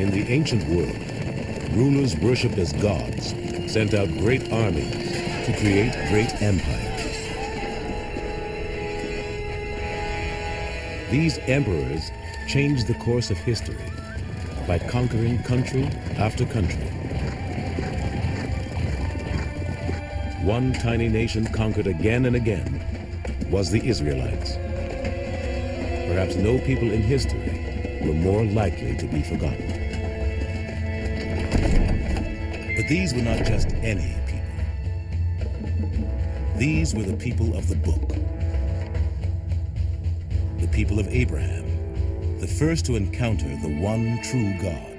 In the ancient world, rulers worshipped as gods sent out great armies to create great empires. These emperors changed the course of history by conquering country after country. One tiny nation conquered again and again was the Israelites. Perhaps no people in history were more likely to be forgotten. But these were not just any people. These were the people of the book. The people of Abraham, the first to encounter the one true God.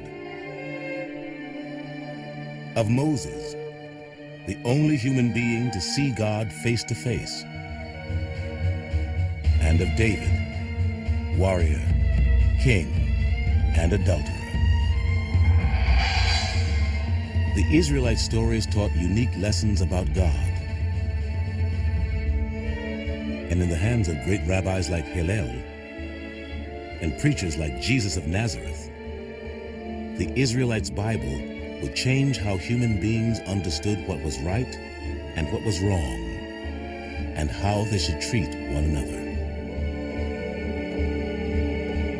Of Moses, the only human being to see God face to face. And of David, warrior, king, and adulterer. The Israelite stories taught unique lessons about God. And in the hands of great rabbis like Hillel and preachers like Jesus of Nazareth, the Israelites' Bible would change how human beings understood what was right and what was wrong, and how they should treat one another.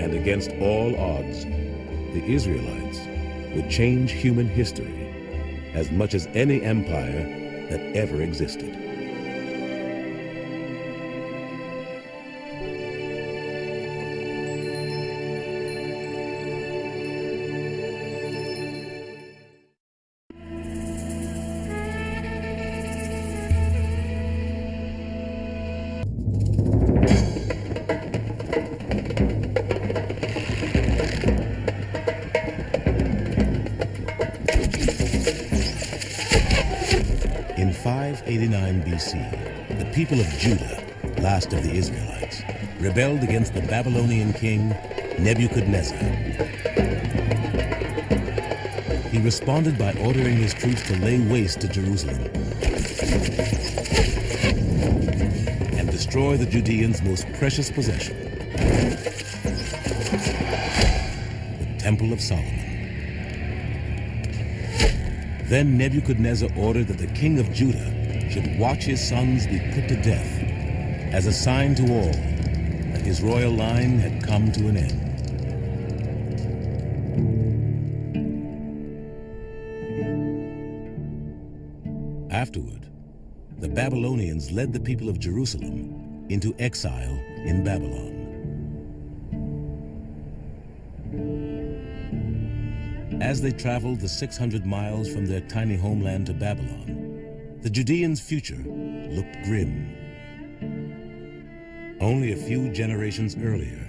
And against all odds, the Israelites would change human history as much as any empire that ever existed. In 589 BC, the people of Judah, last of the Israelites, rebelled against the Babylonian king Nebuchadnezzar. He responded by ordering his troops to lay waste to Jerusalem and destroy the Judeans' most precious possession, the Temple of Solomon. Then Nebuchadnezzar ordered that the king of Judah should watch his sons be put to death as a sign to all that his royal line had come to an end. Afterward, the Babylonians led the people of Jerusalem into exile in Babylon. As they traveled the 600 miles from their tiny homeland to Babylon, the Judeans' future looked grim. Only a few generations earlier,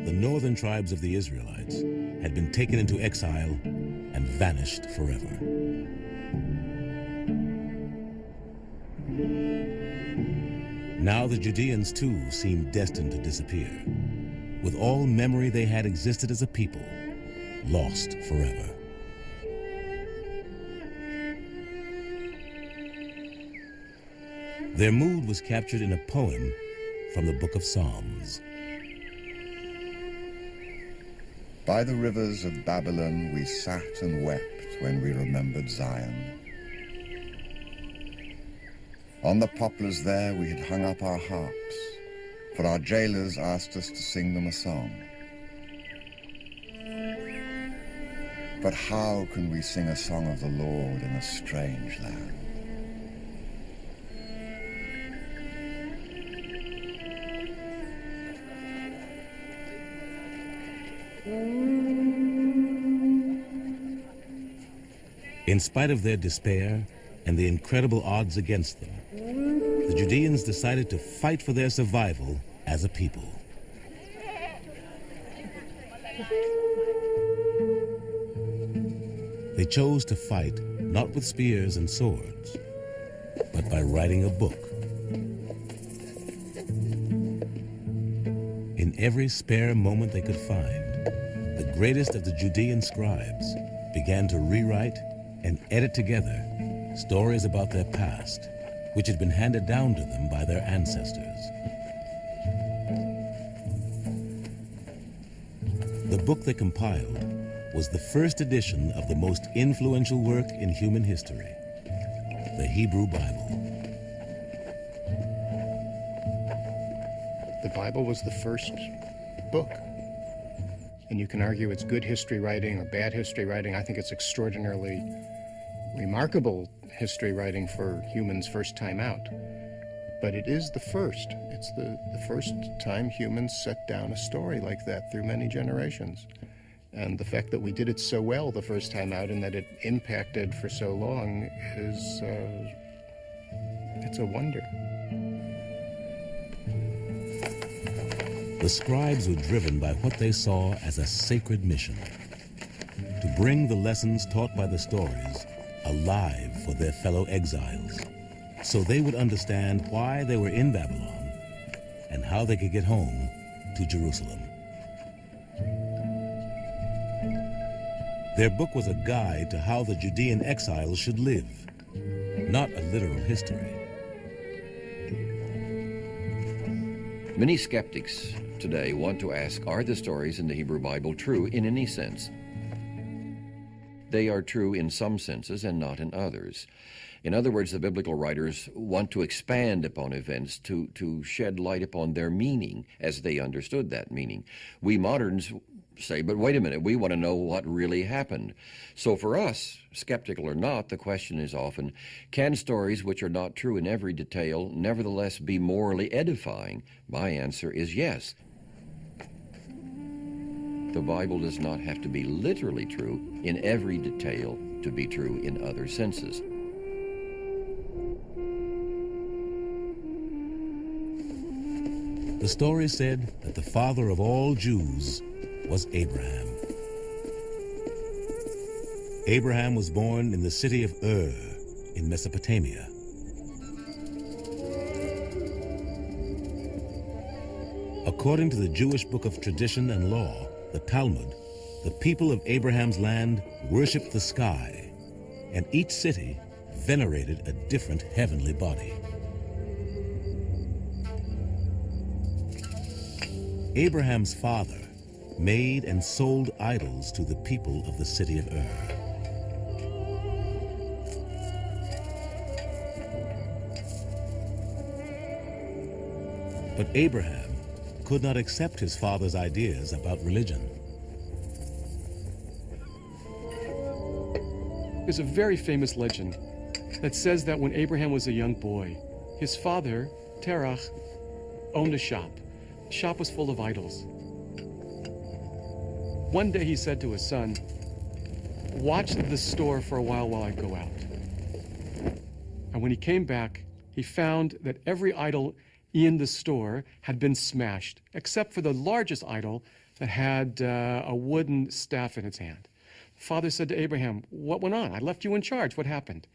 the northern tribes of the Israelites had been taken into exile and vanished forever. Now the Judeans too seemed destined to disappear, with all memory they had existed as a people lost forever. Their mood was captured in a poem from the Book of Psalms. By the rivers of Babylon we sat and wept when we remembered Zion. On the poplars there we had hung up our harps, for our jailers asked us to sing them a song. But how can we sing a song of the Lord in a strange land? In spite of their despair and the incredible odds against them, the Judeans decided to fight for their survival as a people. They chose to fight not with spears and swords, but by writing a book. In every spare moment they could find, the greatest of the Judean scribes began to rewrite and edit together stories about their past, which had been handed down to them by their ancestors. The book they compiled was the first edition of the most influential work in human history, the Hebrew Bible. The Bible was the first book. And you can argue it's good history writing or bad history writing. I think it's extraordinarily remarkable history writing for humans' first time out. But it is the first. It's the first time humans set down a story like that through many generations. And the fact that we did it so well the first time out and that it impacted for so long is, it's a wonder. The scribes were driven by what they saw as a sacred mission, to bring the lessons taught by the stories alive for their fellow exiles, so they would understand why they were in Babylon and how they could get home to Jerusalem. Their book was a guide to how the Judean exiles should live, not a literal history. Many skeptics today want to ask, are the stories in the Hebrew Bible true in any sense? They are true in some senses and not in others. In other words, the biblical writers want to expand upon events to shed light upon their meaning as they understood that meaning. We moderns say, but wait a minute, we want to know what really happened. So for us, skeptical or not, the question is often, can stories which are not true in every detail nevertheless be morally edifying? My answer is yes. The Bible does not have to be literally true in every detail to be true in other senses. The story said that the father of all Jews was Abraham. Abraham was born in the city of Ur in Mesopotamia. According to the Jewish book of tradition and law, the Talmud, the people of Abraham's land worshiped the sky, and each city venerated a different heavenly body. Abraham's father made and sold idols to the people of the city of Ur. But Abraham could not accept his father's ideas about religion. There's a very famous legend that says that when Abraham was a young boy, his father, Tarikh, owned a shop. The shop was full of idols. One day he said to his son, "Watch the store for a while I go out." And when he came back, he found that every idol in the store had been smashed, except for the largest idol that had a wooden staff in its hand. Father said to Abraham, "What went on? I left you in charge. What happened?"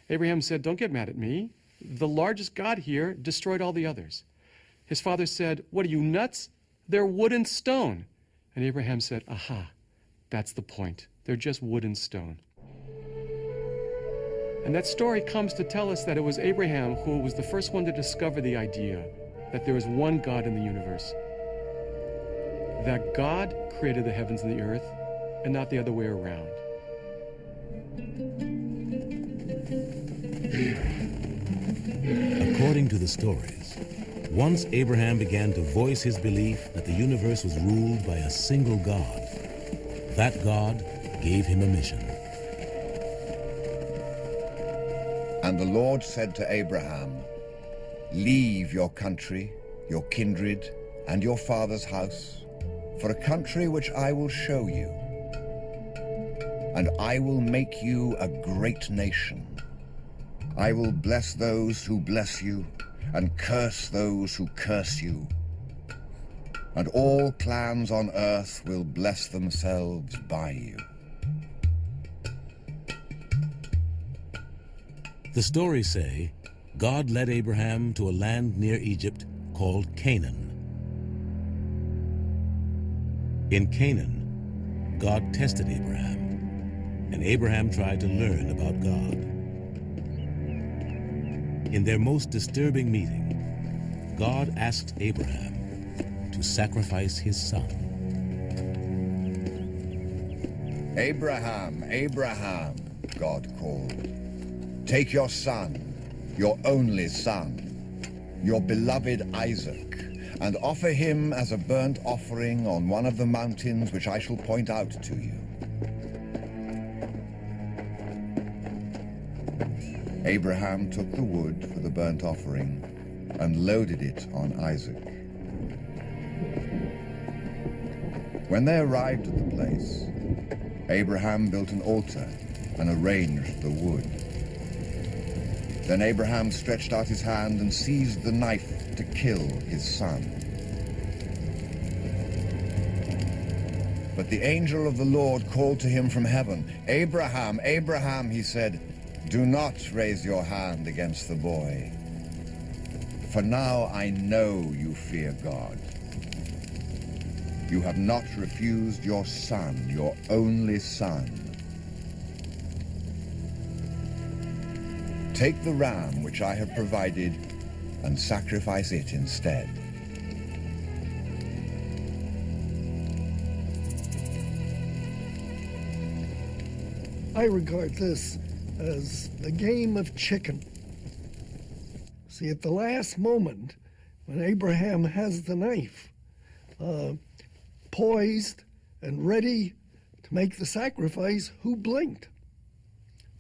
Abraham said, "Don't get mad at me. The largest god here destroyed all the others." His father said, "What are you, nuts? They're wood and stone." And Abraham said, "Aha, that's the point. They're just wood and stone." And that story comes to tell us that it was Abraham who was the first one to discover the idea that there is one God in the universe. That God created the heavens and the earth, and not the other way around. According to the stories, once Abraham began to voice his belief that the universe was ruled by a single God, that God gave him a mission. And the Lord said to Abraham, "Leave your country, your kindred, and your father's house, for a country which I will show you. And I will make you a great nation. I will bless those who bless you, and curse those who curse you. And all clans on earth will bless themselves by you." The stories say God led Abraham to a land near Egypt called Canaan. In Canaan, God tested Abraham, and Abraham tried to learn about God. In their most disturbing meeting, God asked Abraham to sacrifice his son. Abraham, Abraham, God called. Take your son, your only son, your beloved Isaac, and offer him as a burnt offering on one of the mountains which I shall point out to you. Abraham took the wood for the burnt offering and loaded it on Isaac. When they arrived at the place, Abraham built an altar and arranged the wood. Then Abraham stretched out his hand and seized the knife to kill his son. But the angel of the Lord called to him from heaven, Abraham, Abraham, he said, do not raise your hand against the boy, for now I know you fear God. You have not refused your son, your only son. Take the ram which I have provided and sacrifice it instead. I regard this as a game of chicken. See, at the last moment, when Abraham has the knife poised and ready to make the sacrifice, who blinked?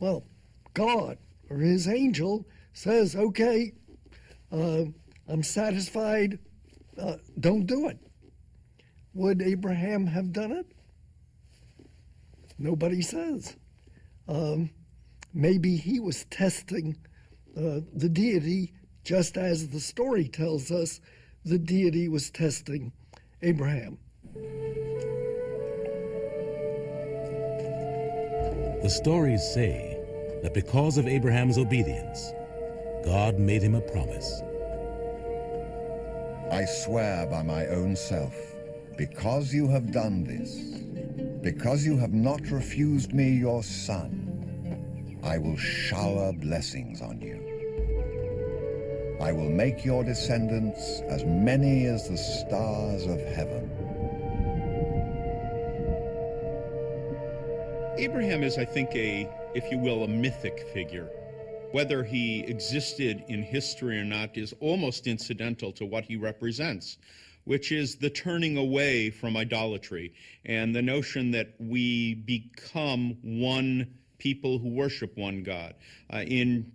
Well, God, or his angel, says, okay, I'm satisfied, don't do it. Would Abraham have done it? Nobody says. Maybe he was testing the deity, just as the story tells us the deity was testing Abraham. The stories say that because of Abraham's obedience, God made him a promise. I swear by my own self, because you have done this, because you have not refused me your son, I will shower blessings on you. I will make your descendants as many as the stars of heaven. Abraham is, I think, if you will, a mythic figure. Whether he existed in history or not is almost incidental to what he represents, which is the turning away from idolatry and the notion that we become one people who worship one God. In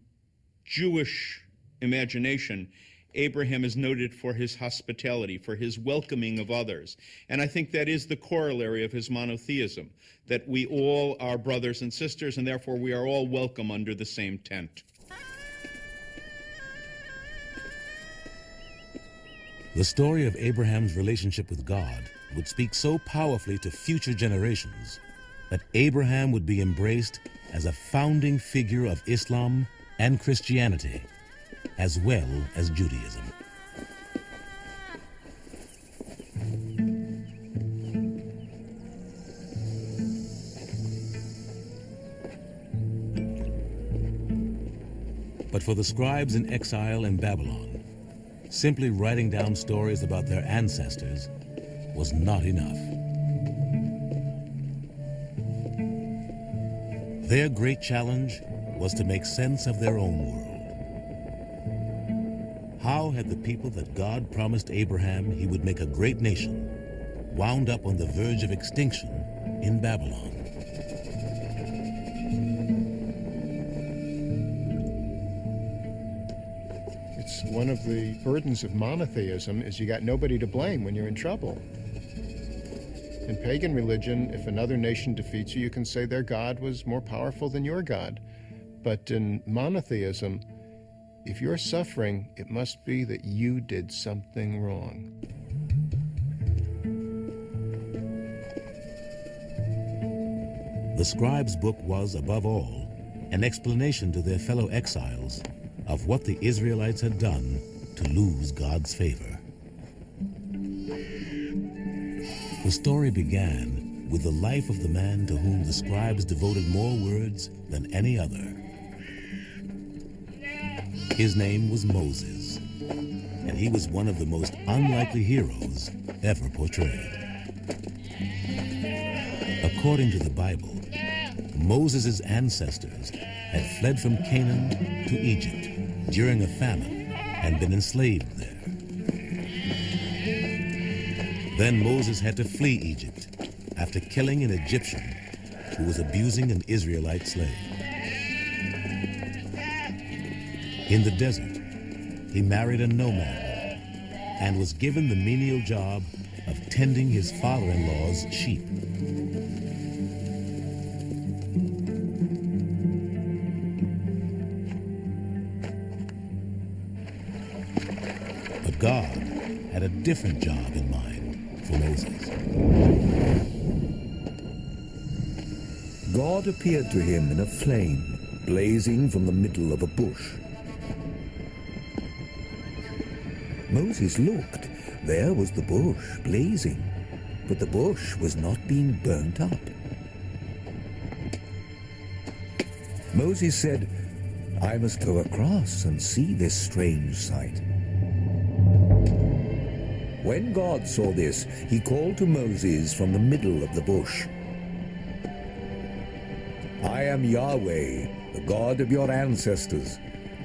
Jewish imagination, Abraham is noted for his hospitality, for his welcoming of others. And I think that is the corollary of his monotheism, that we all are brothers and sisters, and therefore we are all welcome under the same tent. The story of Abraham's relationship with God would speak so powerfully to future generations that Abraham would be embraced as a founding figure of Islam and Christianity, as well as Judaism. But for the scribes in exile in Babylon, simply writing down stories about their ancestors was not enough. Their great challenge was to make sense of their own world. How had the people that God promised Abraham he would make a great nation wound up on the verge of extinction in Babylon? It's one of the burdens of monotheism is you got nobody to blame when you're in trouble. In pagan religion, if another nation defeats you, you can say their God was more powerful than your God. But in monotheism, if you're suffering, it must be that you did something wrong. The scribes' book was, above all, an explanation to their fellow exiles of what the Israelites had done to lose God's favor. The story began with the life of the man to whom the scribes devoted more words than any other. His name was Moses, and he was one of the most unlikely heroes ever portrayed. According to the Bible, Moses' ancestors had fled from Canaan to Egypt during a famine and been enslaved there. Then Moses had to flee Egypt after killing an Egyptian who was abusing an Israelite slave. In the desert, he married a nomad and was given the menial job of tending his father-in-law's sheep. But God had a different job in mind for Moses. God appeared to him in a flame, blazing from the middle of a bush. Moses looked. There was the bush, blazing, but the bush was not being burnt up. Moses said, "I must go across and see this strange sight." When God saw this, he called to Moses from the middle of the bush, "I am Yahweh, the God of your ancestors,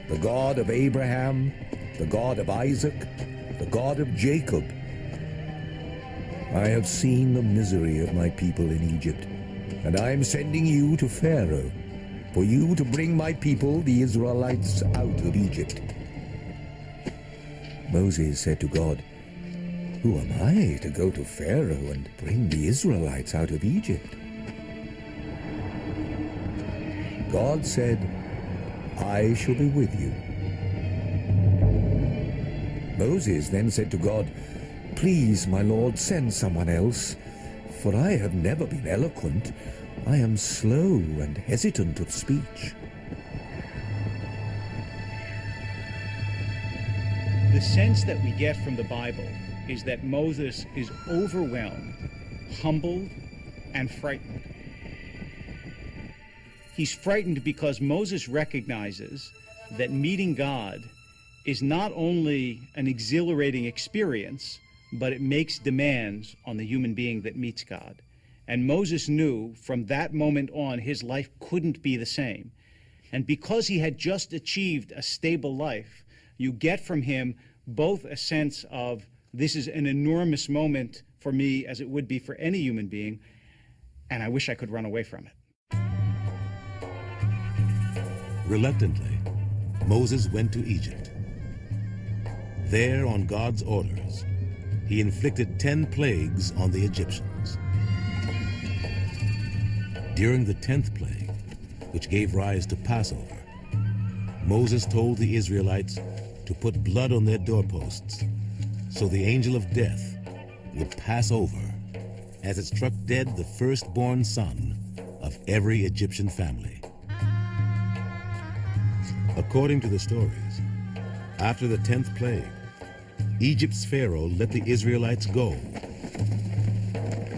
the God of Abraham, the God of Isaac, the God of Jacob. I have seen the misery of my people in Egypt, and I am sending you to Pharaoh, for you to bring my people, the Israelites, out of Egypt." Moses said to God, "Who am I to go to Pharaoh and bring the Israelites out of Egypt?" God said, "I shall be with you." Moses then said to God, "Please, my Lord, send someone else, for I have never been eloquent. I am slow and hesitant of speech." The sense that we get from the Bible is that Moses is overwhelmed, humbled, and frightened. He's frightened because Moses recognizes that meeting God is not only an exhilarating experience, but it makes demands on the human being that meets God. And Moses knew from that moment on his life couldn't be the same. And because he had just achieved a stable life, you get from him both a sense of this is an enormous moment for me as it would be for any human being, and I wish I could run away from it. Reluctantly, Moses went to Egypt. There, on God's orders, he inflicted 10 plagues on the Egyptians. During the 10th plague, which gave rise to Passover, Moses told the Israelites to put blood on their doorposts so the angel of death would pass over as it struck dead the firstborn son of every Egyptian family. According to the stories, after the 10th plague, Egypt's Pharaoh let the Israelites go.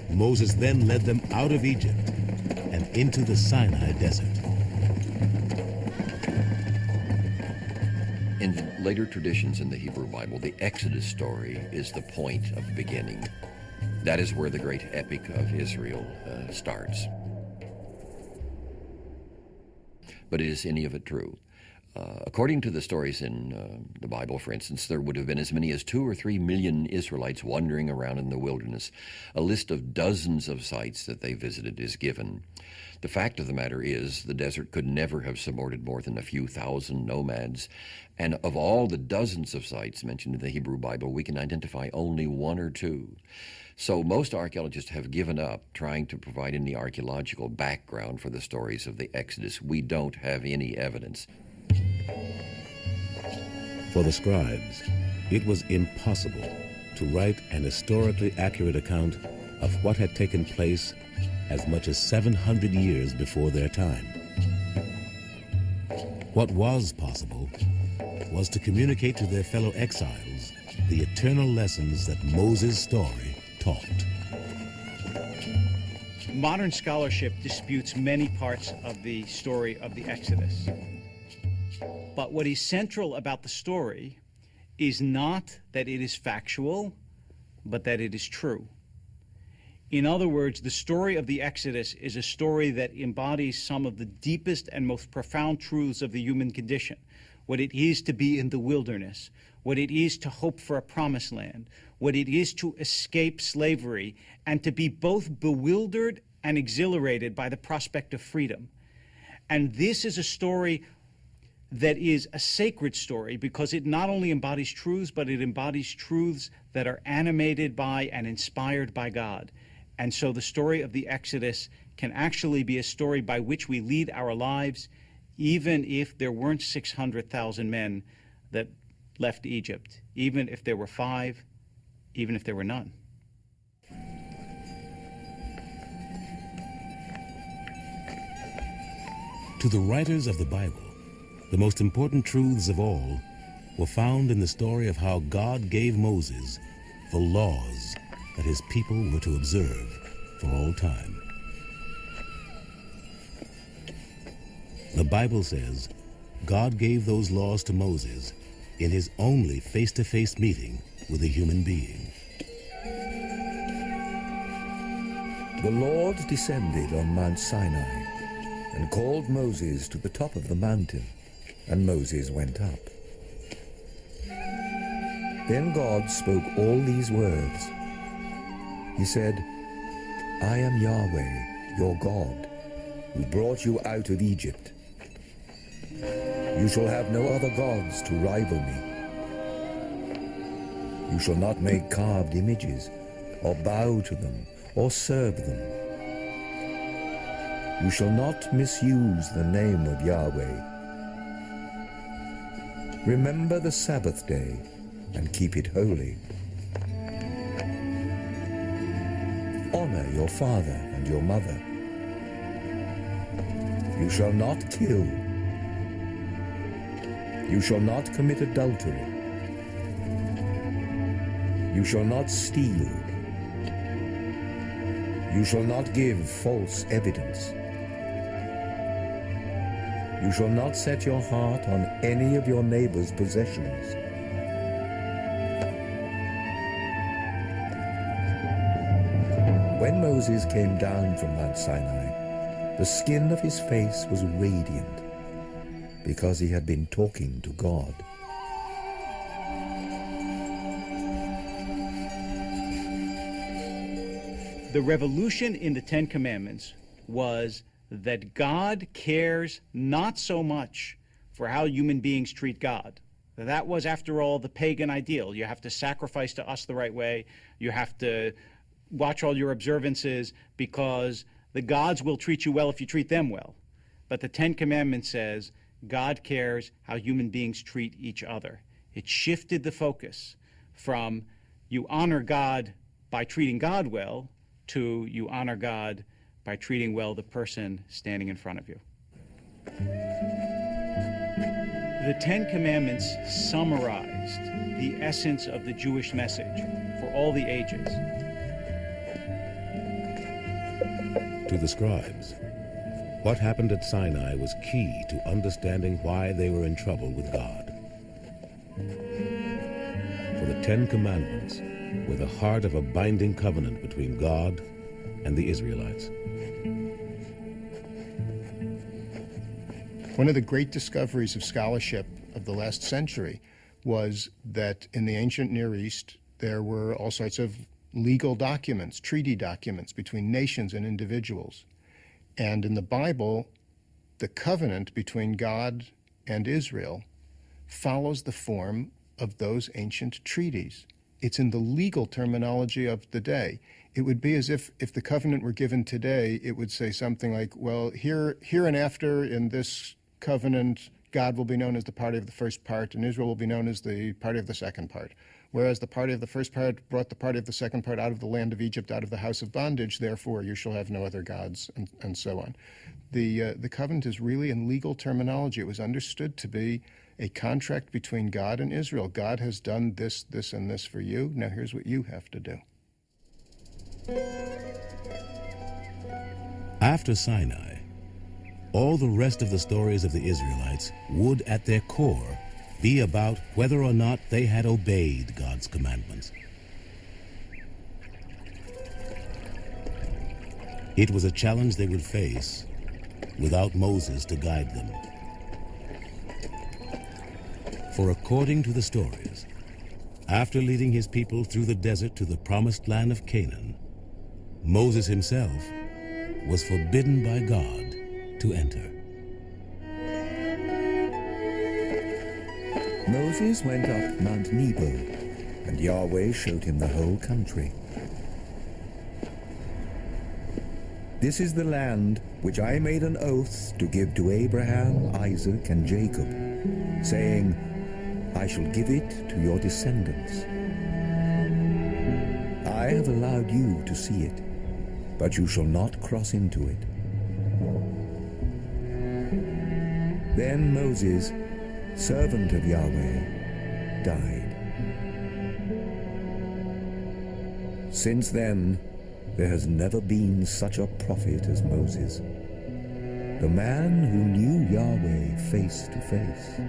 Moses then led them out of Egypt and into the Sinai desert. In later traditions in the Hebrew Bible, the Exodus story is the point of beginning. That is where the great epic of Israel starts. But is any of it true? According to the stories in the Bible, for instance, there would have been as many as 2 or 3 million Israelites wandering around in the wilderness. A list of dozens of sites that they visited is given. The fact of the matter is the desert could never have supported more than a few thousand nomads. And of all the dozens of sites mentioned in the Hebrew Bible, we can identify only 1 or 2. So most archaeologists have given up trying to provide any archaeological background for the stories of the Exodus. We don't have any evidence. For the scribes, it was impossible to write an historically accurate account of what had taken place as much as 700 years before their time. What was possible was to communicate to their fellow exiles the eternal lessons that Moses' story taught. Modern scholarship disputes many parts of the story of the Exodus. But what is central about the story is not that it is factual, but that it is true. In other words, the story of the Exodus is a story that embodies some of the deepest and most profound truths of the human condition. What it is to be in the wilderness, what it is to hope for a promised land, what it is to escape slavery, and to be both bewildered and exhilarated by the prospect of freedom. And this is a story that is a sacred story because it not only embodies truths, but it embodies truths that are animated by and inspired by God. And so the story of the Exodus can actually be a story by which we lead our lives, even if there weren't 600,000 men that left Egypt, even if there were 5, even if there were none. To the writers of the Bible, the most important truths of all were found in the story of how God gave Moses the laws that his people were to observe for all time. The Bible says God gave those laws to Moses in his only face-to-face meeting with a human being. The Lord descended on Mount Sinai and called Moses to the top of the mountain, and Moses went up. Then God spoke all these words. He said, I am Yahweh, your God, who brought you out of Egypt. You shall have no other gods to rival me. You shall not make carved images, or bow to them, or serve them. You shall not misuse the name of Yahweh. Remember the Sabbath day and keep it holy. Honor your father and your mother. You shall not kill. You shall not commit adultery. You shall not steal. You shall not give false evidence. You shall not set your heart on any of your neighbor's possessions. When Moses came down from Mount Sinai, the skin of his face was radiant because he had been talking to God. The revolution in the Ten Commandments was that God cares not so much for how human beings treat God. That was, after all, the pagan ideal. You have to sacrifice to us the right way. You have to watch all your observances because the gods will treat you well if you treat them well. But the Ten Commandments says God cares how human beings treat each other. It shifted the focus from you honor God by treating God well to you honor God by treating well the person standing in front of you. The Ten Commandments summarized the essence of the Jewish message for all the ages. To the scribes, what happened at Sinai was key to understanding why they were in trouble with God. For the Ten Commandments were the heart of a binding covenant between God and the Israelites. One of the great discoveries of scholarship of the last century was that in the ancient Near East, there were all sorts of legal documents, treaty documents between nations and individuals. And in the Bible, the covenant between God and Israel follows the form of those ancient treaties. It's in the legal terminology of the day. It would be as if the covenant were given today, it would say something like, well, here and after in this covenant, God will be known as the party of the first part, and Israel will be known as the party of the second part. Whereas the party of the first part brought the party of the second part out of the land of Egypt, out of the house of bondage, therefore you shall have no other gods, and so on. The covenant is really in legal terminology. It was understood to be a contract between God and Israel. God has done this, this, and this for you. Now here's what you have to do. After Sinai, all the rest of the stories of the Israelites would, at their core, be about whether or not they had obeyed God's commandments. It was a challenge they would face without Moses to guide them. For according to the stories, after leading his people through the desert to the promised land of Canaan, Moses himself was forbidden by God to enter. Moses went up Mount Nebo, and Yahweh showed him the whole country. This is the land which I made an oath to give to Abraham, Isaac, and Jacob, saying, I shall give it to your descendants. I have allowed you to see it, but you shall not cross into it. Then Moses, servant of Yahweh, died. Since then, there has never been such a prophet as Moses, the man who knew Yahweh face to face.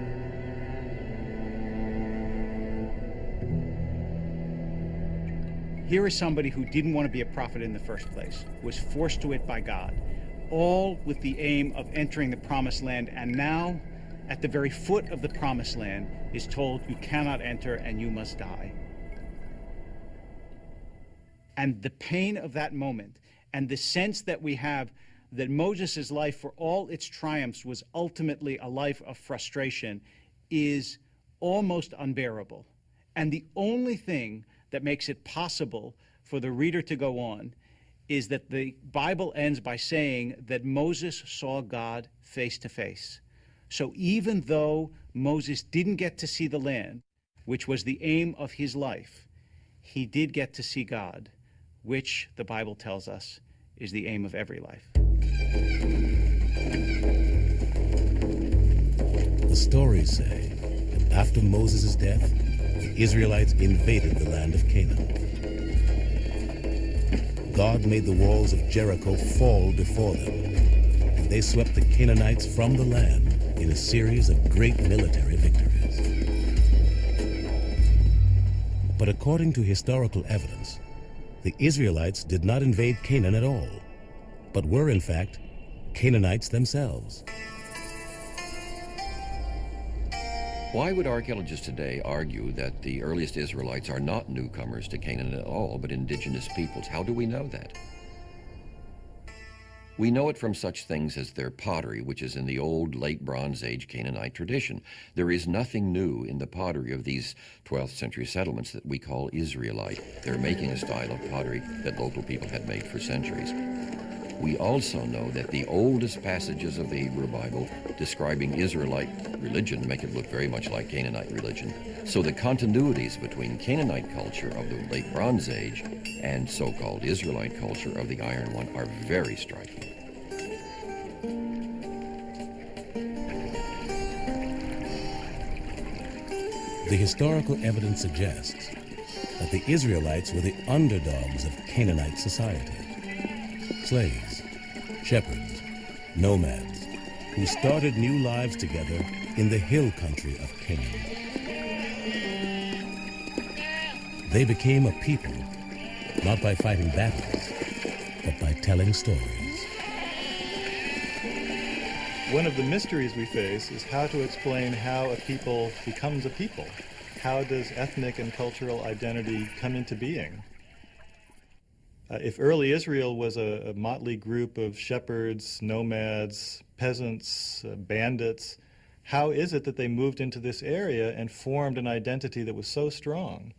Here is somebody who didn't want to be a prophet in the first place, was forced to it by God, all with the aim of entering the promised land, and now, at the very foot of the promised land, is told you cannot enter and you must die. And the pain of that moment, and the sense that we have that Moses' life, for all its triumphs, was ultimately a life of frustration, is almost unbearable. And the only thing that makes it possible for the reader to go on is that the Bible ends by saying that Moses saw God face to face. So even though Moses didn't get to see the land, which was the aim of his life, he did get to see God, which the Bible tells us is the aim of every life. The stories say that after Moses' death, the Israelites invaded the land of Canaan. God made the walls of Jericho fall before them, and they swept the Canaanites from the land in a series of great military victories. But according to historical evidence, the Israelites did not invade Canaan at all, but were in fact Canaanites themselves. Why would archaeologists today argue that the earliest Israelites are not newcomers to Canaan at all, but indigenous peoples? How do we know that? We know it from such things as their pottery, which is in the old late Bronze Age Canaanite tradition. There is nothing new in the pottery of these 12th century settlements that we call Israelite. They're making a style of pottery that local people had made for centuries. We also know that the oldest passages of the Hebrew Bible describing Israelite religion make it look very much like Canaanite religion. So the continuities between Canaanite culture of the late Bronze Age and so-called Israelite culture of the Iron One are very striking. The historical evidence suggests that the Israelites were the underdogs of Canaanite society. Slaves, shepherds, nomads, who started new lives together in the hill country of Canaan. They became a people, not by fighting battles, but by telling stories. One of the mysteries we face is how to explain how a people becomes a people. How does ethnic and cultural identity come into being? If early Israel was a motley group of shepherds, nomads, peasants, bandits, how is it that they moved into this area and formed an identity that was so strong?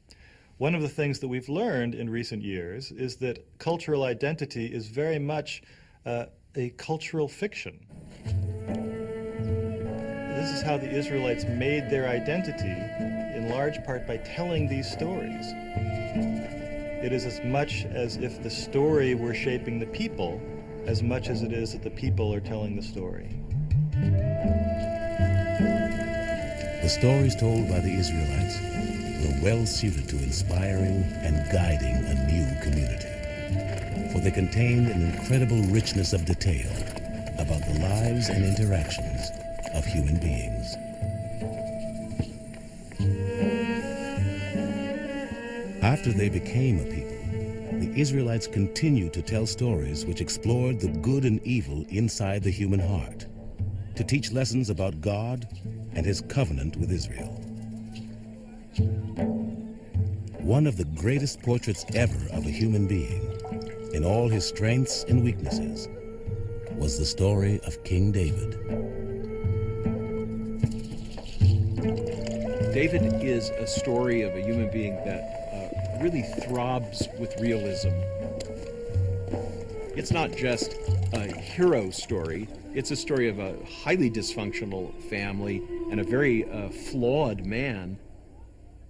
One of the things that we've learned in recent years is that cultural identity is very much a cultural fiction. This is how the Israelites made their identity, in large part by telling these stories. It is as much as if the story were shaping the people, as much as it is that the people are telling the story. The stories told by the Israelites were well suited to inspiring and guiding a new community, for they contained an incredible richness of detail about the lives and interactions of human beings. After they became a people, the Israelites continued to tell stories which explored the good and evil inside the human heart, to teach lessons about God and his covenant with Israel. One of the greatest portraits ever of a human being, in all his strengths and weaknesses, was the story of King David. David is a story of a human being that really throbs with realism. It's not just a hero story, it's a story of a highly dysfunctional family and a very flawed man,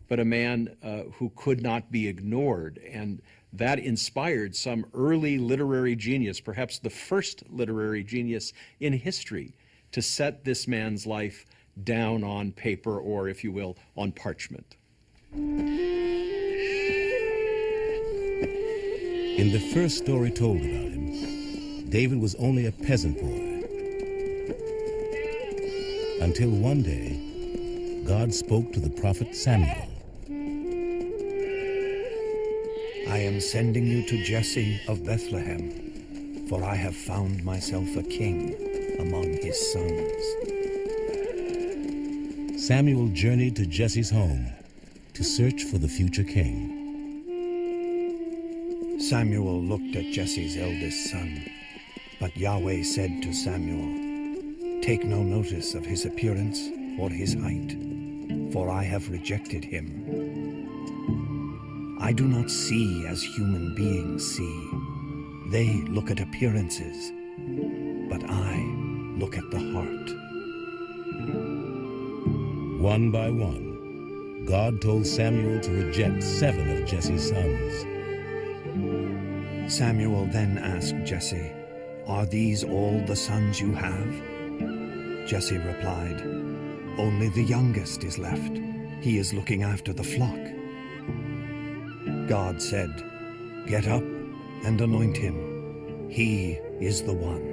but a man who could not be ignored. And that inspired some early literary genius, perhaps the first literary genius in history, to set this man's life down on paper, or, if you will, on parchment. In the first story told about him, David was only a peasant boy. Until one day, God spoke to the prophet Samuel. I am sending you to Jesse of Bethlehem, for I have found myself a king among his sons. Samuel journeyed to Jesse's home to search for the future king. Samuel looked at Jesse's eldest son, but Yahweh said to Samuel, "Take no notice of his appearance or his height, for I have rejected him. I do not see as human beings see. They look at appearances, but I look at the heart." One by one, God told Samuel to reject 7 of Jesse's sons. Samuel then asked Jesse, "Are these all the sons you have?" Jesse replied, "Only the youngest is left. He is looking after the flock." God said, "Get up and anoint him. He is the one."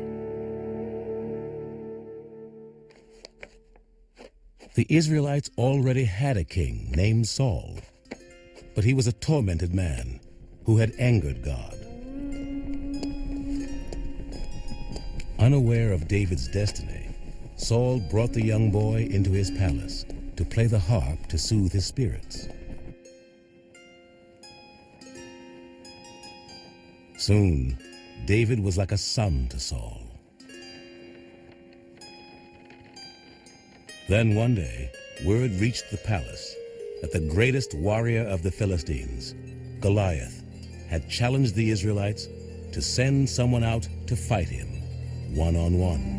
The Israelites already had a king named Saul, but he was a tormented man who had angered God. Unaware of David's destiny, Saul brought the young boy into his palace to play the harp to soothe his spirits. Soon, David was like a son to Saul. Then one day, word reached the palace that the greatest warrior of the Philistines, Goliath, had challenged the Israelites to send someone out to fight him, one-on-one.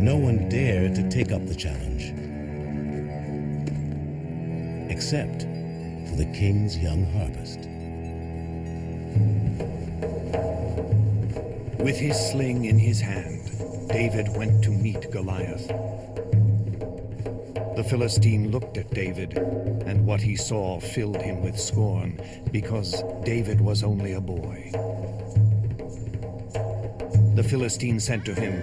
No one dared to take up the challenge, except for the king's young harvest. With his sling in his hand, David went to meet Goliath. The Philistine looked at David, and what he saw filled him with scorn, because David was only a boy. The Philistine said to him,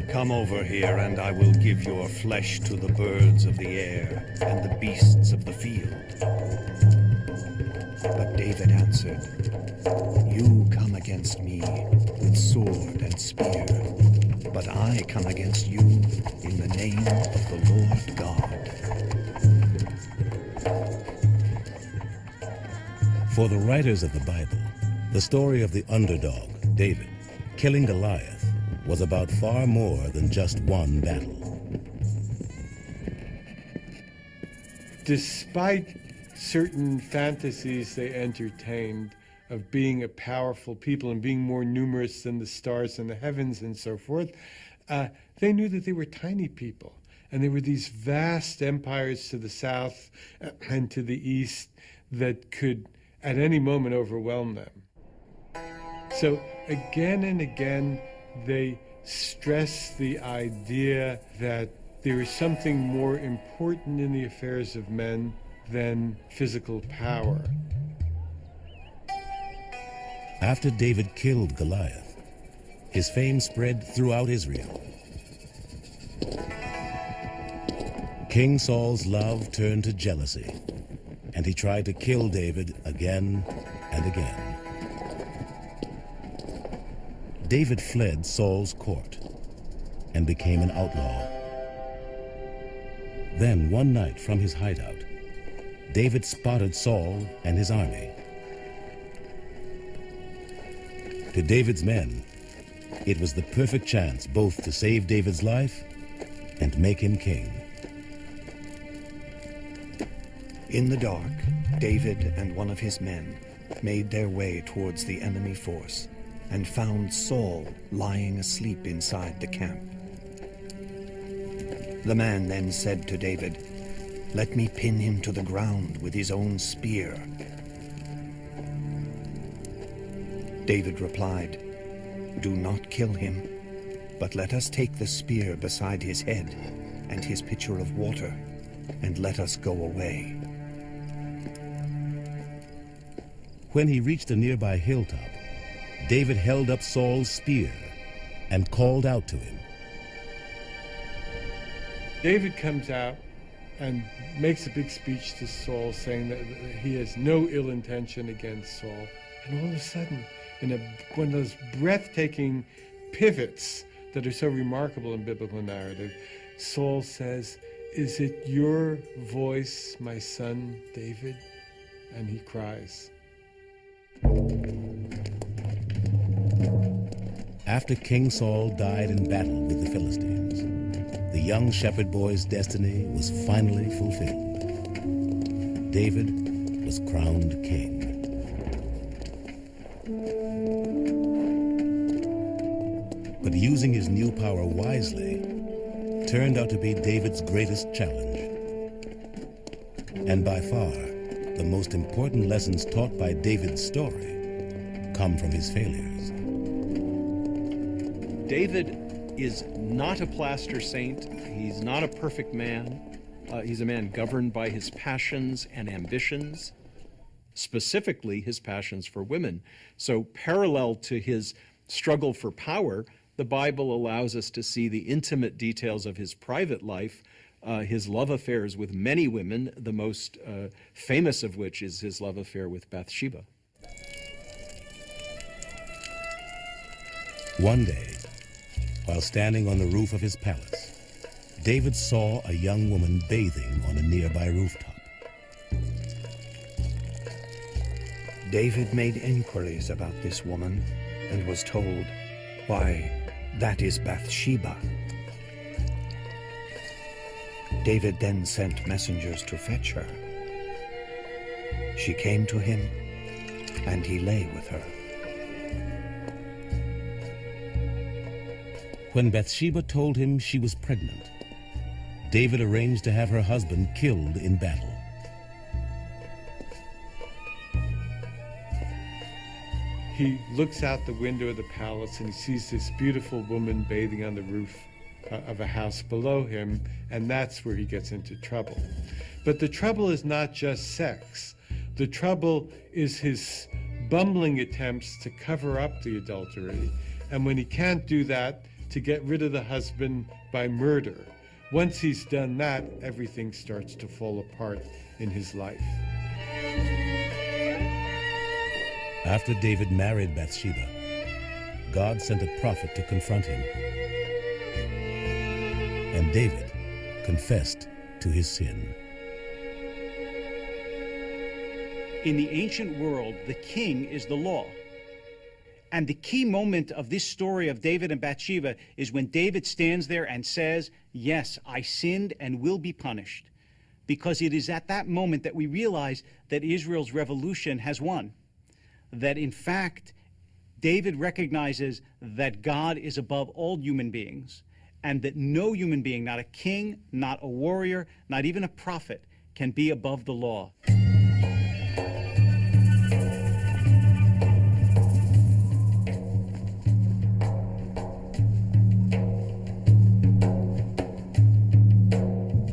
"Come over here, and I will give your flesh to the birds of the air and the beasts of the field." But David answered, "You come against me with sword and spear, but I come against you in the name of the Lord God." For the writers of the Bible, the story of the underdog, David, killing Goliath was about far more than just one battle. Despite certain fantasies they entertained of being a powerful people and being more numerous than the stars in the heavens and so forth, they knew that they were tiny people. And there were these vast empires to the south and to the east that could at any moment overwhelm them. So again and again, they stress the idea that there is something more important in the affairs of men than physical power. After David killed Goliath, his fame spread throughout Israel. King Saul's love turned to jealousy, and he tried to kill David again and again. David fled Saul's court and became an outlaw. Then one night from his hideout, David spotted Saul and his army. To David's men, it was the perfect chance both to save David's life and make him king. In the dark, David and one of his men made their way towards the enemy force and found Saul lying asleep inside the camp. The man then said to David, "Let me pin him to the ground with his own spear." David replied, "Do not kill him, but let us take the spear beside his head and his pitcher of water, and let us go away." When he reached a nearby hilltop, David held up Saul's spear and called out to him. David comes out and makes a big speech to Saul, saying that he has no ill intention against Saul. And all of a sudden, in one of those breathtaking pivots that are so remarkable in biblical narrative, Saul says, "Is it your voice, my son David?" And he cries. After King Saul died in battle with the Philistines, the young shepherd boy's destiny was finally fulfilled. David was crowned king. But using his new power wisely turned out to be David's greatest challenge. And by far, the most important lessons taught by David's story come from his failures. David is not a plaster saint. He's not a perfect man. He's a man governed by his passions and ambitions, specifically his passions for women. So parallel to his struggle for power, the Bible allows us to see the intimate details of his private life, his love affairs with many women, the most famous of which is his love affair with Bathsheba. One day, while standing on the roof of his palace, David saw a young woman bathing on a nearby rooftop. David made inquiries about this woman and was told, "Why, that is Bathsheba." David then sent messengers to fetch her. She came to him, and he lay with her. When Bathsheba told him she was pregnant, David arranged to have her husband killed in battle. He looks out the window of the palace and he sees this beautiful woman bathing on the roof of a house below him, and that's where he gets into trouble. But the trouble is not just sex. The trouble is his bumbling attempts to cover up the adultery, and when he can't do that, to get rid of the husband by murder. Once he's done that, everything starts to fall apart in his life. After David married Bathsheba, God sent a prophet to confront him. And David confessed to his sin. In the ancient world, the king is the law. And the key moment of this story of David and Bathsheba is when David stands there and says, "Yes, I sinned and will be punished." Because it is at that moment that we realize that Israel's revolution has won. That in fact, David recognizes that God is above all human beings, and that no human being, not a king, not a warrior, not even a prophet, can be above the law.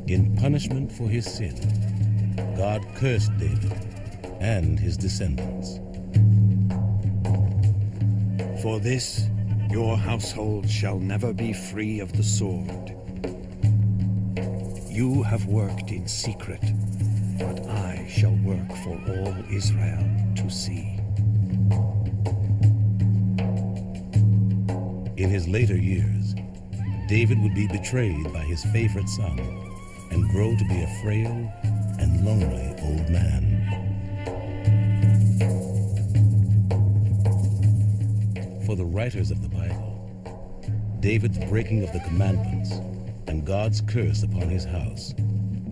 In punishment for his sin, God cursed David and his descendants. "For this, your household shall never be free of the sword. You have worked in secret, but I shall work for all Israel to see. In his later years, David would be betrayed by his favorite son and grow to be a frail and lonely old man. For the writers of the Bible, David's breaking of the commandments and God's curse upon his house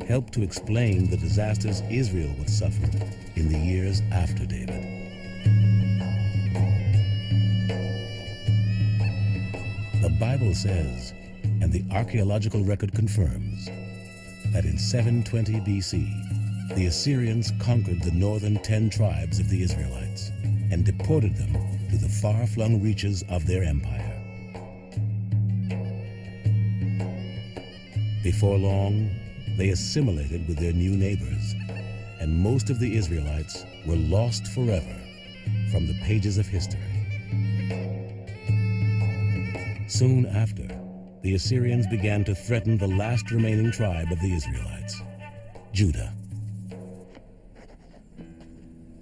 helped to explain the disasters Israel would suffer in the years after David. The Bible says, and the archaeological record confirms, that in 720 BC, the Assyrians conquered the northern 10 tribes of the Israelites and deported them to the far-flung reaches of their empire. Before long, they assimilated with their new neighbors, and most of the Israelites were lost forever from the pages of history. Soon after, the Assyrians began to threaten the last remaining tribe of the Israelites, Judah.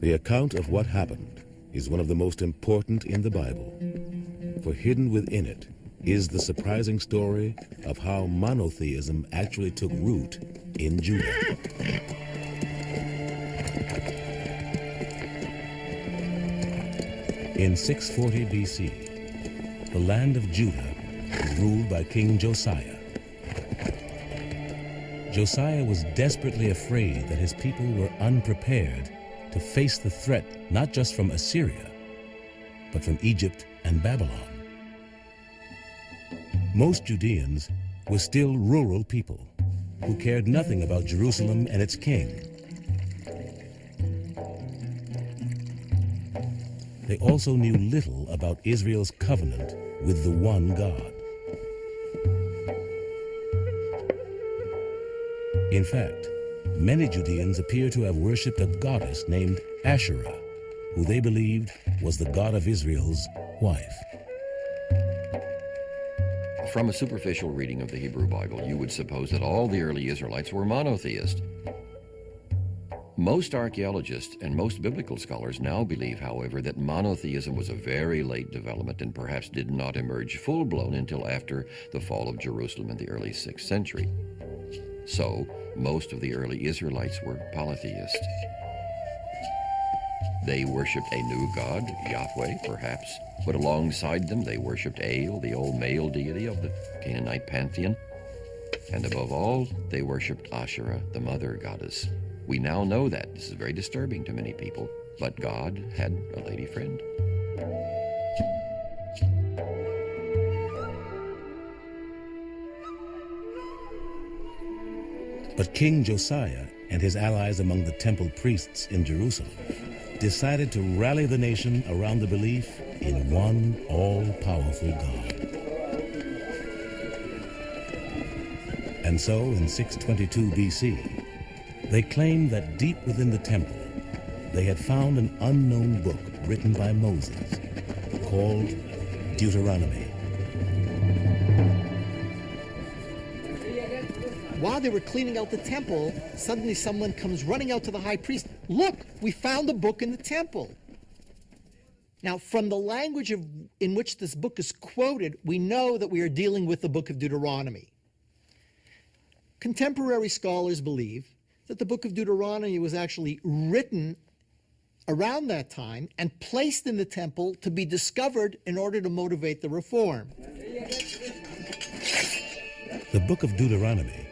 The account of what happened is one of the most important in the Bible, for hidden within it is the surprising story of how monotheism actually took root in Judah. In 640 BC, the land of Judah was ruled by King Josiah. Josiah was desperately afraid that his people were unprepared to face the threat not just from Assyria, but from Egypt and Babylon. Most Judeans were still rural people who cared nothing about Jerusalem and its king. They also knew little about Israel's covenant with the one God. In fact, many Judeans appear to have worshipped a goddess named Asherah, who they believed was the God of Israel's wife. From a superficial reading of the Hebrew Bible, you would suppose that all the early Israelites were monotheist. Most archaeologists and most biblical scholars now believe, however, that monotheism was a very late development and perhaps did not emerge full-blown until after the fall of Jerusalem in the early 6th century. So, most of the early Israelites were polytheists. They worshipped a new god, Yahweh, perhaps, but alongside them they worshipped El, the old male deity of the Canaanite pantheon. And above all, they worshipped Asherah, the mother goddess. We now know that. This is very disturbing to many people, but God had a lady friend. But King Josiah and his allies among the temple priests in Jerusalem decided to rally the nation around the belief in one all-powerful God. And so, in 622 BC, they claimed that deep within the temple, they had found an unknown book written by Moses called Deuteronomy. While they were cleaning out the temple, suddenly someone comes running out to the high priest. Look, we found a book in the temple. Now, from the language in which this book is quoted, we know that we are dealing with the book of Deuteronomy. Contemporary scholars believe that the book of Deuteronomy was actually written around that time and placed in the temple to be discovered in order to motivate the reform. The book of Deuteronomy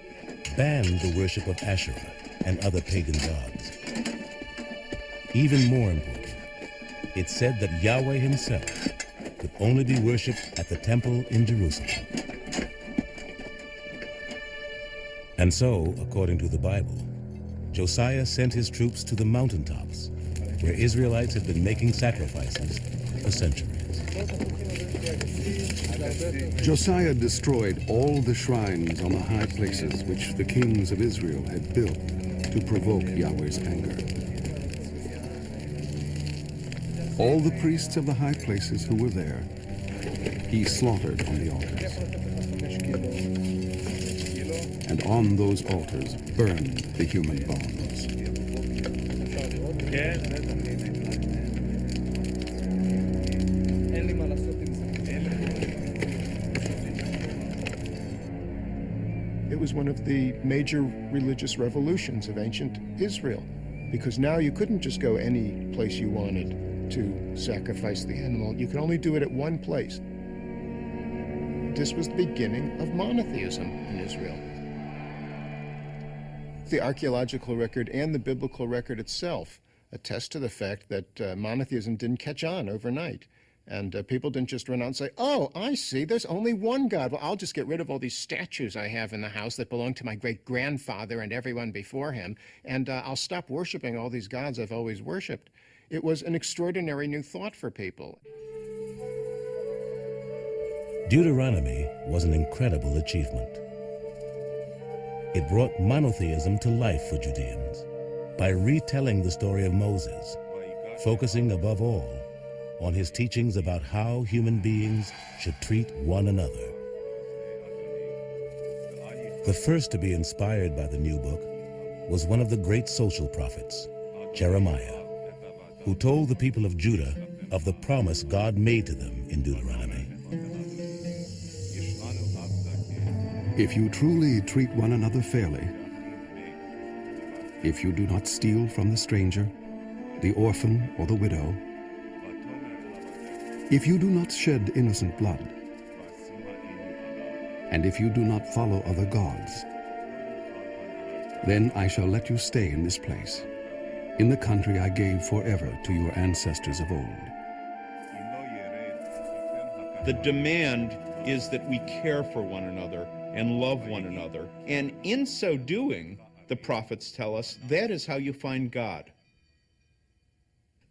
banned the worship of Asherah and other pagan gods. Even more important, it said that Yahweh himself could only be worshipped at the temple in Jerusalem. And so, according to the Bible, Josiah sent his troops to the mountaintops, where Israelites had been making sacrifices for centuries. Josiah destroyed all the shrines on the high places which the kings of Israel had built to provoke Yahweh's anger. All the priests of the high places who were there, he slaughtered on the altars. And on those altars burned the human bones. It was one of the major religious revolutions of ancient Israel, because now you couldn't just go any place you wanted to sacrifice the animal. You could only do it at one place. This was the beginning of monotheism in Israel. The archaeological record and the biblical record itself attest to the fact that monotheism didn't catch on overnight. And people didn't just run out and say, oh, I see, there's only one God. Well, I'll just get rid of all these statues I have in the house that belong to my great-grandfather and everyone before him, and I'll stop worshiping all these gods I've always worshipped. It was an extraordinary new thought for people. Deuteronomy was an incredible achievement. It brought monotheism to life for Judeans by retelling the story of Moses, focusing above all on his teachings about how human beings should treat one another. The first to be inspired by the new book was one of the great social prophets, Jeremiah, who told the people of Judah of the promise God made to them in Deuteronomy. If you truly treat one another fairly, if you do not steal from the stranger, the orphan, or the widow, if you do not shed innocent blood, and if you do not follow other gods, then I shall let you stay in this place, in the country I gave forever to your ancestors of old. The demand is that we care for one another and love one another. And in so doing, the prophets tell us, that is how you find God.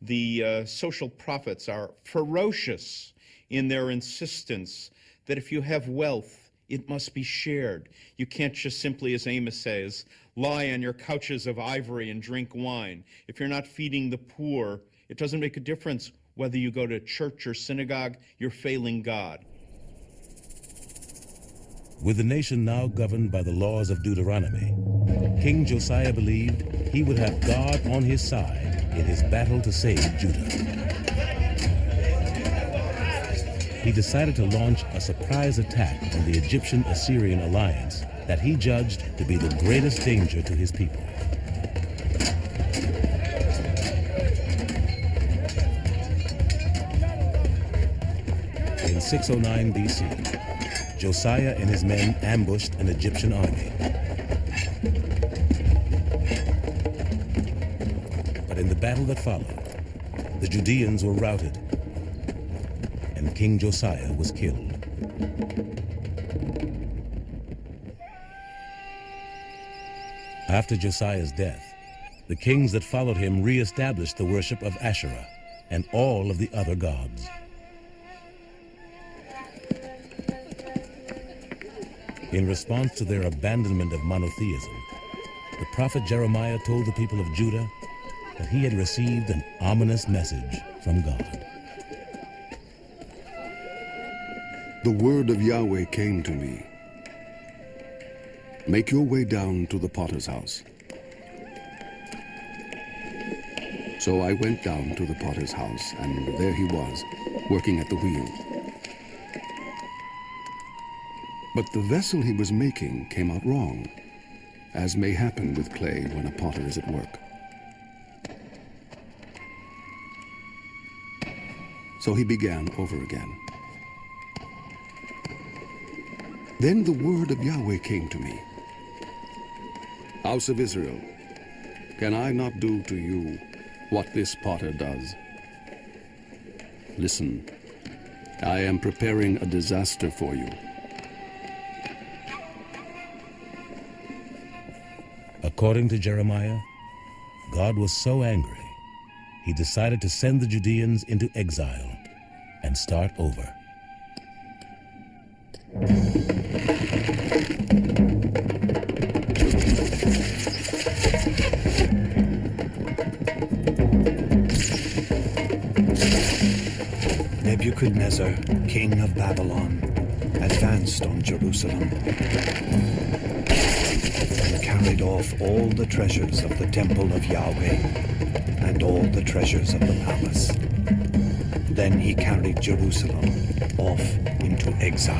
The social prophets are ferocious in their insistence that if you have wealth, it must be shared. You can't just simply, as Amos says, lie on your couches of ivory and drink wine. If you're not feeding the poor, it doesn't make a difference whether you go to church or synagogue, you're failing God. With the nation now governed by the laws of Deuteronomy, King Josiah believed he would have God on his side in his battle to save Judah. He decided to launch a surprise attack on the Egyptian-Assyrian alliance that he judged to be the greatest danger to his people. In 609 BC, Josiah and his men ambushed an Egyptian army. But in the battle that followed, the Judeans were routed, and King Josiah was killed. After Josiah's death, the kings that followed him re-established the worship of Asherah and all of the other gods. In response to their abandonment of monotheism, the prophet Jeremiah told the people of Judah that he had received an ominous message from God. The word of Yahweh came to me. Make your way down to the potter's house. So I went down to the potter's house, and there he was, working at the wheel. But the vessel he was making came out wrong, as may happen with clay when a potter is at work. So he began over again. Then the word of Yahweh came to me. House of Israel, can I not do to you what this potter does? Listen, I am preparing a disaster for you. According to Jeremiah, God was so angry, he decided to send the Judeans into exile and start over. Nebuchadnezzar, king of Babylon, advanced on Jerusalem and carried carried off all the treasures of the temple of Yahweh and all the treasures of the palace. Then he carried Jerusalem off into exile.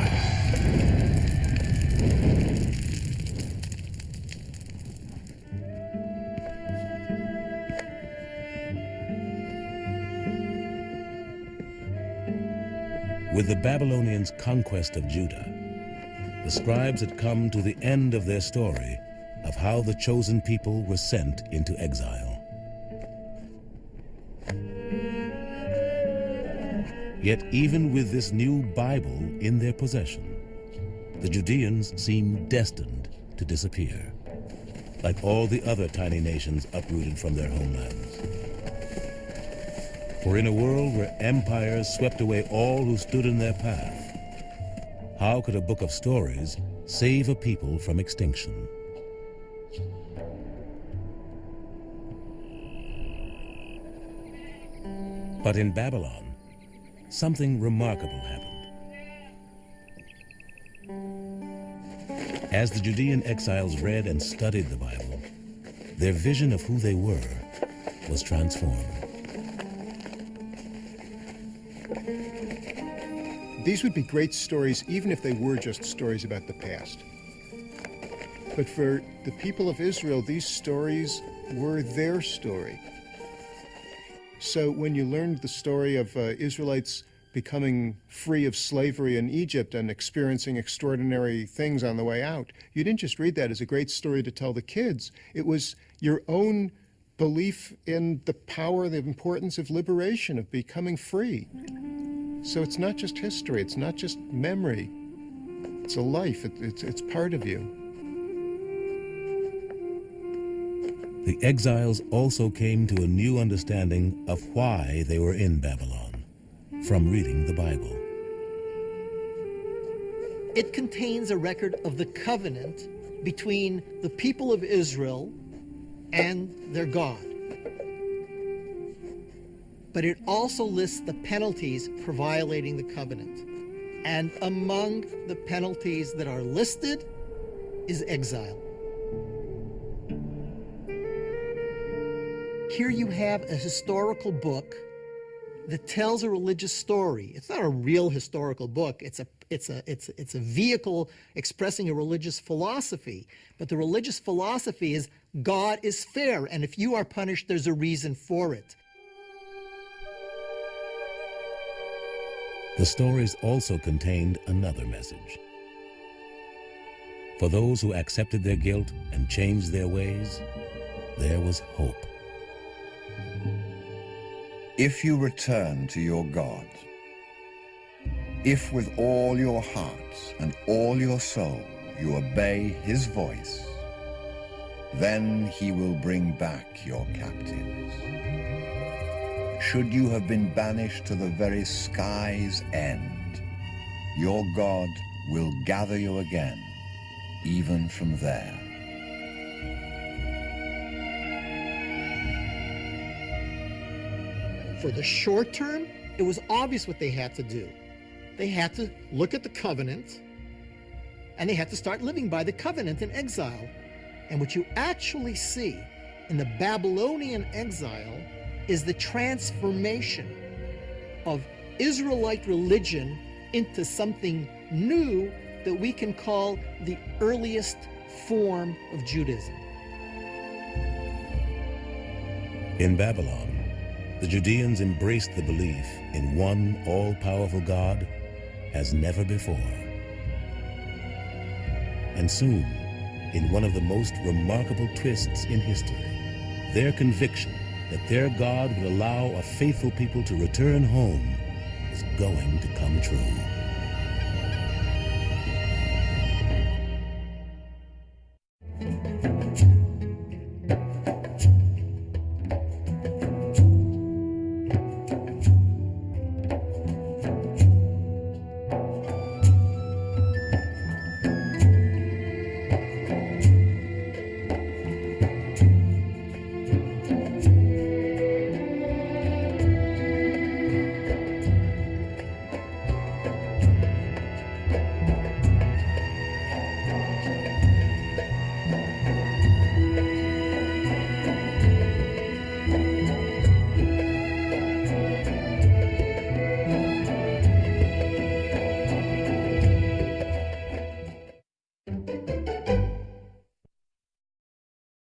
With the Babylonians' conquest of Judah, the scribes had come to the end of their story of how the chosen people were sent into exile. Yet even with this new Bible in their possession, the Judeans seemed destined to disappear, like all the other tiny nations uprooted from their homelands. For in a world where empires swept away all who stood in their path, how could a book of stories save a people from extinction? But in Babylon, something remarkable happened. As the Judean exiles read and studied the Bible, their vision of who they were was transformed. These would be great stories even if they were just stories about the past. But for the people of Israel, these stories were their story. So when you learned the story of Israelites becoming free of slavery in Egypt and experiencing extraordinary things on the way out, you didn't just read that as a great story to tell the kids. It was your own belief in the power, the importance of liberation, of becoming free. So it's not just history, it's not just memory. It's a life, it's part of you. The exiles also came to a new understanding of why they were in Babylon, from reading the Bible. It contains a record of the covenant between the people of Israel and their God. But it also lists the penalties for violating the covenant. And among the penalties that are listed is exile. Here you have a historical book that tells a religious story. It's not a real historical book. It's a vehicle expressing a religious philosophy. But the religious philosophy is God is fair, and if you are punished, there's a reason for it. The stories also contained another message. For those who accepted their guilt and changed their ways, there was hope. If you return to your God, if with all your heart and all your soul you obey his voice, then he will bring back your captives. Should you have been banished to the very sky's end, your God will gather you again, even from there. For the short term, it was obvious what they had to do. They had to look at the covenant, and they had to start living by the covenant in exile. And what you actually see in the Babylonian exile is the transformation of Israelite religion into something new that we can call the earliest form of Judaism. In Babylon, the Judeans embraced the belief in one all-powerful God as never before. And soon, in one of the most remarkable twists in history, their conviction that their God would allow a faithful people to return home was going to come true.